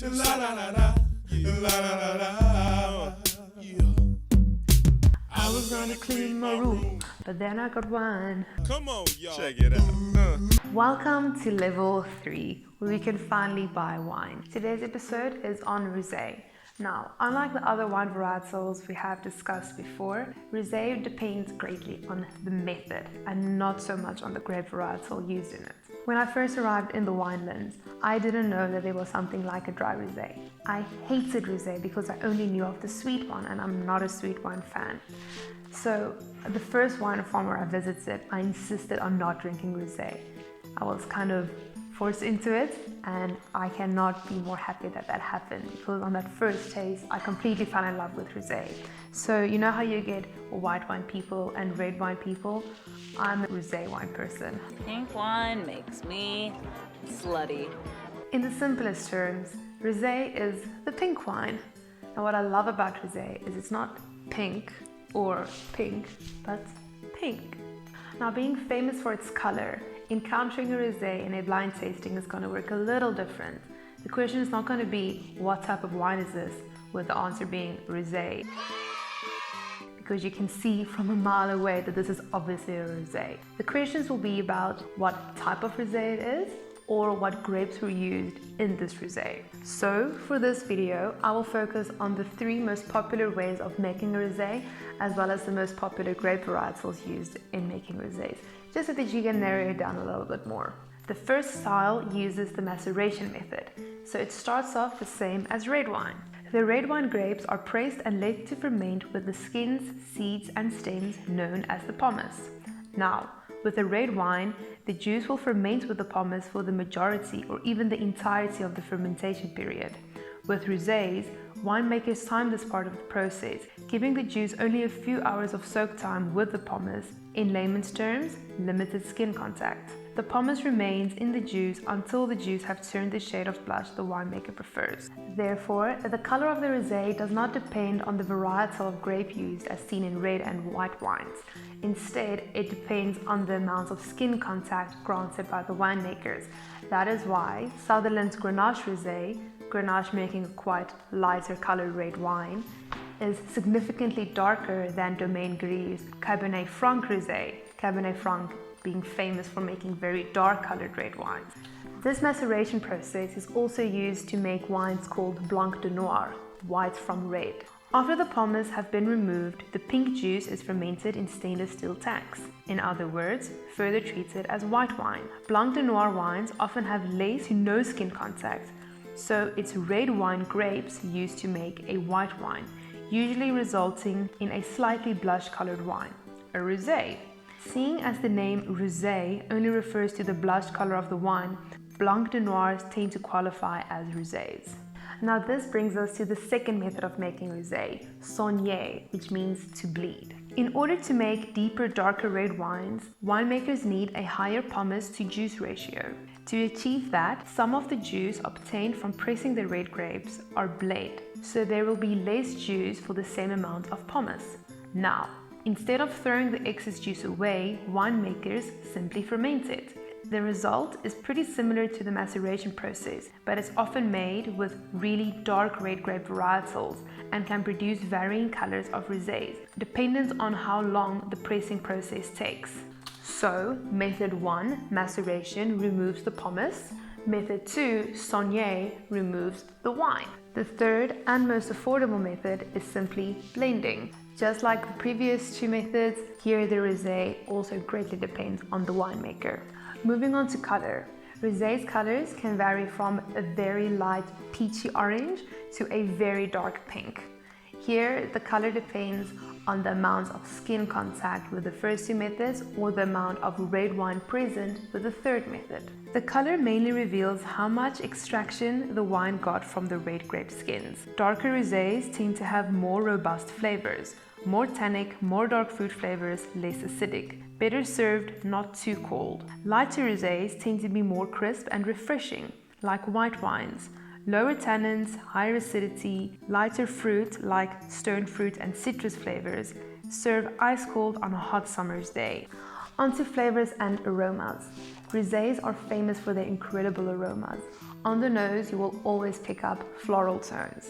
La la la la, la la la la. Yeah. I was gonna clean my room, but then I got wine. Come on, y'all. Check it out. Welcome to level 3, where we can finally buy wine. Today's episode is on Rosé. Now, unlike the other wine varietals we have discussed before, Rosé depends greatly on the method and not so much on the grape varietal used in it. When I first arrived in the winelands, I didn't know that there was something like a dry rosé. I hated rosé because I only knew of the sweet one, and I'm not a sweet wine fan. So the first wine farmer I visited, I insisted on not drinking rosé. I was kind of forced into it, and I cannot be more happy that that happened, because on that first taste I completely fell in love with rosé. So you know how you get white wine people and red wine people? I'm a rosé wine person. Pink wine makes me slutty. In the simplest terms, rosé is the pink wine. And what I love about rosé is it's not pink or pink, but pink. Now, being famous for its color, encountering a rosé in a blind tasting is going to work a little different. The question is not going to be what type of wine is this, with the answer being rosé, because you can see from a mile away that this is obviously a rosé. The questions will be about what type of rosé it is, or what grapes were used in this rosé. So for this video, I will focus on the 3 most popular ways of making a rosé, as well as the most popular grape varietals used in making rosés, just so that you can narrow it down a little bit more. The first style uses the maceration method, so it starts off the same as red wine. The red wine grapes are pressed and let to ferment with the skins, seeds and stems known as the pomace. Now, with the red wine, the juice will ferment with the pomace for the majority or even the entirety of the fermentation period. With rosés, winemakers time this part of the process, giving the juice only a few hours of soak time with the pomace, in layman's terms, limited skin contact. The pomace remains in the juice until the juice have turned the shade of blush the winemaker prefers. Therefore, the color of the rosé does not depend on the varietal of grape used as seen in red and white wines. Instead, it depends on the amount of skin contact granted by the winemakers. That is why Sutherland's Grenache Rosé, Grenache making a quite lighter colored red wine, is significantly darker than Domaine Grieve's Cabernet Franc Rosé, Cabernet Franc being famous for making very dark colored red wines. This maceration process is also used to make wines called Blanc de Noir, white from red. After the pomace have been removed, the pink juice is fermented in stainless steel tanks. In other words, further treated as white wine. Blanc de Noir wines often have less to no skin contact, so it's red wine grapes used to make a white wine, usually resulting in a slightly blush-colored wine, a rosé. Seeing as the name rosé only refers to the blush color of the wine, Blanc de Noirs tend to qualify as rosés. Now this brings us to the second method of making rosé, saugner, which means to bleed. In order to make deeper, darker red wines, winemakers need a higher pomace to juice ratio. To achieve that, some of the juice obtained from pressing the red grapes are bled, so there will be less juice for the same amount of pomace. Now, instead of throwing the excess juice away, winemakers simply ferment it. The result is pretty similar to the maceration process, but it's often made with really dark red grape varietals and can produce varying colors of rosés, dependent on how long the pressing process takes. So, method 1, maceration, removes the pomace. Method 2, saugner, removes the wine. The third and most affordable method is simply blending. Just like the previous 2 methods, here the rosé also greatly depends on the winemaker. Moving on to color. Rosé's colors can vary from a very light peachy orange to a very dark pink. Here, the color depends on the amount of skin contact with the first 2 methods or the amount of red wine present with the third method. The color mainly reveals how much extraction the wine got from the red grape skins. Darker rosés tend to have more robust flavors, more tannic, more dark fruit flavors, less acidic, better served, not too cold. Lighter rosés tend to be more crisp and refreshing, like white wines. Lower tannins, higher acidity, lighter fruit like stone fruit and citrus flavors serve ice cold on a hot summer's day. Onto flavors and aromas. Rosés are famous for their incredible aromas. On the nose, you will always pick up floral tones.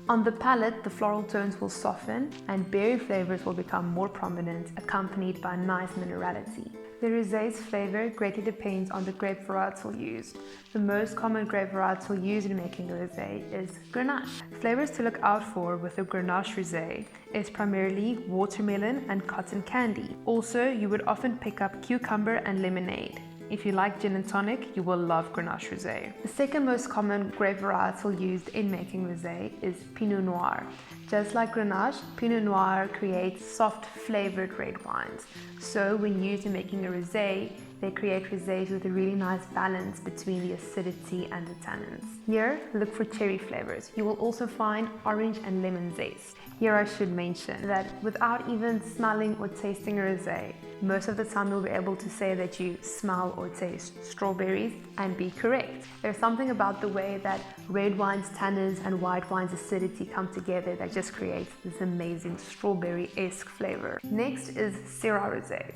On the palate, the floral tones will soften and berry flavors will become more prominent, accompanied by nice minerality. The Rosé's flavor greatly depends on the grape varietal used. The most common grape varietal used in making a Rosé is Grenache. Flavors to look out for with a Grenache Rosé is primarily watermelon and cotton candy. Also, you would often pick up cucumber and lemonade. If you like gin and tonic, you will love Grenache Rosé. The second most common grape varietal used in making Rosé is Pinot Noir. Just like Grenache, Pinot Noir creates soft flavored red wines. So when used in making a Rosé, they create Rosés with a really nice balance between the acidity and the tannins. Here, look for cherry flavors. You will also find orange and lemon zest. Here I should mention that without even smelling or tasting a rosé, most of the time you'll be able to say that you smell or taste strawberries and be correct. There's something about the way that red wine's tannins and white wine's acidity come together that just creates this amazing strawberry-esque flavor. Next is Syrah rosés.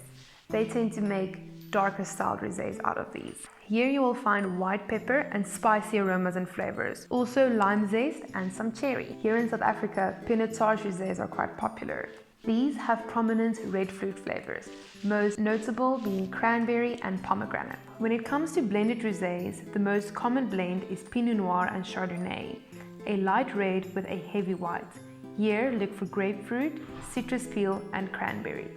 They tend to make darker styled rosés out of these. Here you will find white pepper and spicy aromas and flavors. Also lime zest and some cherry. Here in South Africa, Pinotage rosés are quite popular. These have prominent red fruit flavors, most notable being cranberry and pomegranate. When it comes to blended rosés, the most common blend is Pinot Noir and Chardonnay, a light red with a heavy white. Here look for grapefruit, citrus peel and cranberry.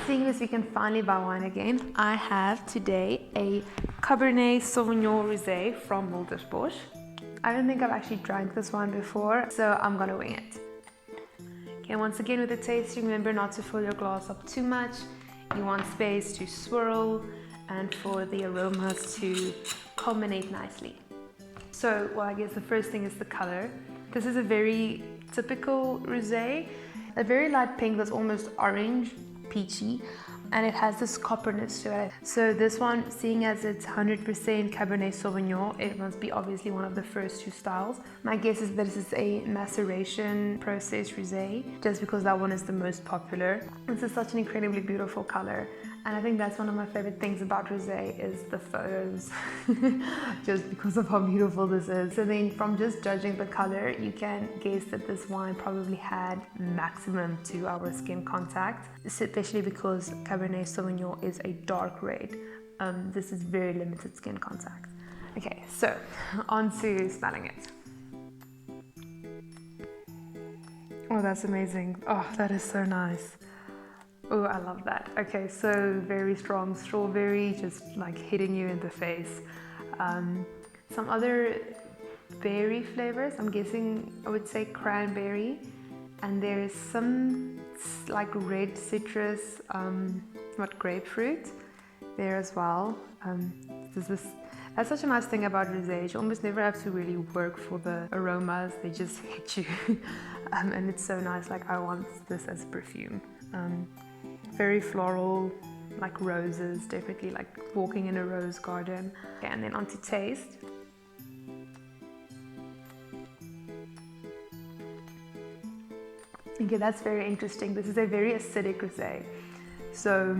Seeing as we can finally buy wine again, I have today a Cabernet Sauvignon Rosé from Wildersbosch. I don't think I've actually drank this wine before, so I'm gonna wing it. Okay, once again with the tasting, remember not to fill your glass up too much. You want space to swirl and for the aromas to culminate nicely. So, well, I guess the first thing is the color. This is a very typical rosé, a very light pink that's almost orange, peachy, and it has this copperness to it. So this one, seeing as it's 100% Cabernet Sauvignon, it must be obviously one of the first two styles. My guess is that this is a maceration process rosé, just because that one is the most popular. This is such an incredibly beautiful color, and I think that's one of my favorite things about rosé is the photos, just because of how beautiful this is. So then from just judging the color, you can guess that this wine probably had maximum 2 hour skin contact, especially because Cabernet Sauvignon is a dark red. This is very limited skin contact. Okay, so on to smelling it. Oh, that's amazing. Oh, that is so nice. Oh, I love that. Okay, so very strong strawberry, just like hitting you in the face. Some other berry flavors, I'm guessing I would say cranberry. And there is some like red citrus, grapefruit there as well. That's such a nice thing about rosé. You almost never have to really work for the aromas, they just hit you. And it's so nice, like I want this as perfume. Very floral, like roses, definitely like walking in a rose garden. Okay, and then on to taste. Okay, that's very interesting. This is a very acidic rosé. So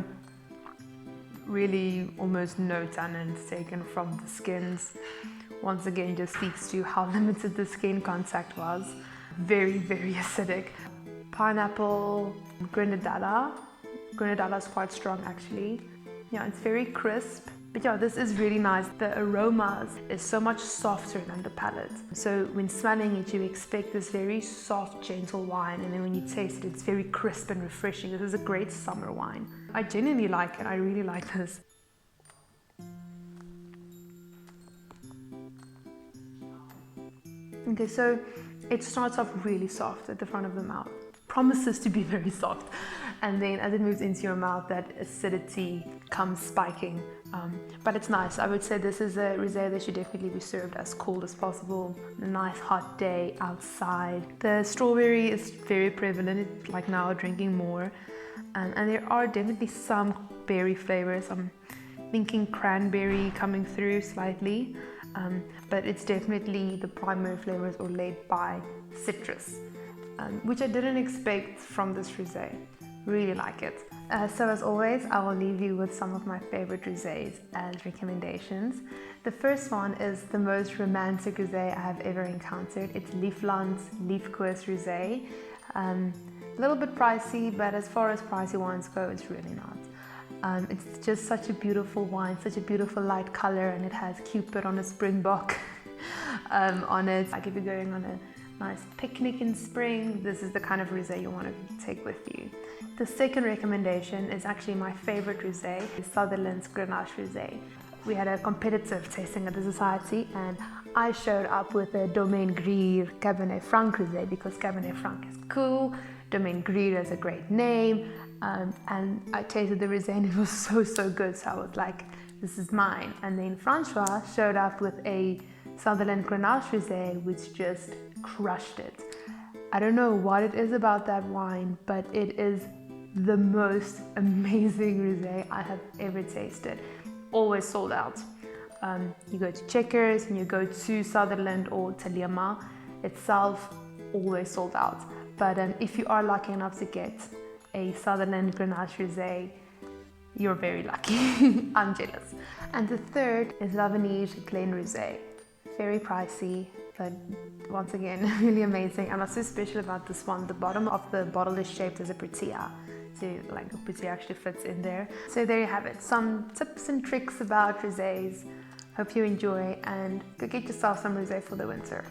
really almost no tannins taken from the skins. Once again, just speaks to how limited the skin contact was. Very, very acidic. Pineapple, grenadella. Grenadella is quite strong actually. Yeah, it's very crisp. But yeah, this is really nice. The aromas is so much softer than the palate. So when smelling it, you expect this very soft, gentle wine, and then when you taste it, it's very crisp and refreshing. This is a great summer wine. I genuinely like it. I really like this. Okay, so it starts off really soft at the front of the mouth. Promises to be very soft. And then as it moves into your mouth, that acidity comes spiking. But it's nice. I would say this is a rosé that should definitely be served as cold as possible. A nice hot day outside. The strawberry is very prevalent, like now drinking more. And there are definitely some berry flavors. I'm thinking cranberry coming through slightly. But it's definitely the primary flavors are led by citrus, which I didn't expect from this rosé. Really like it. So as always, I will leave you with some of my favorite rosés as recommendations. The first one is the most romantic rosé I have ever encountered. It's Liefland's Liefkoos Rosé. A little bit pricey, but as far as pricey wines go, it's really not. It's just such a beautiful wine, such a beautiful light color, and it has Cupid on a springbok on it. Like if you're going on a nice picnic in spring, this is the kind of rosé you want to take with you. The second recommendation is actually my favorite rosé, Sutherland's Grenache Rosé. We had a competitive tasting at the society, and I showed up with a Domaine Grier Cabernet Franc rosé because Cabernet Franc is cool, Domaine Grier is a great name, and I tasted the rosé and it was so good, so I was like, this is mine. And then Francois showed up with a Sutherland Grenache Rosé, which just crushed it. I don't know what it is about that wine, but it is the most amazing rosé I have ever tasted. Always sold out. You go to Checkers and you go to Sutherland or Talema itself, always sold out. But if you are lucky enough to get a Sutherland Grenache Rosé, you're very lucky. I'm jealous. And the third is L'Avenir Glen Rosé. Very pricey, but once again, really amazing. And what's so special about this one, the bottom of the bottle is shaped as a protea. So like a protea actually fits in there. So there you have it, some tips and tricks about rosés. Hope you enjoy and go get yourself some rosé for the winter.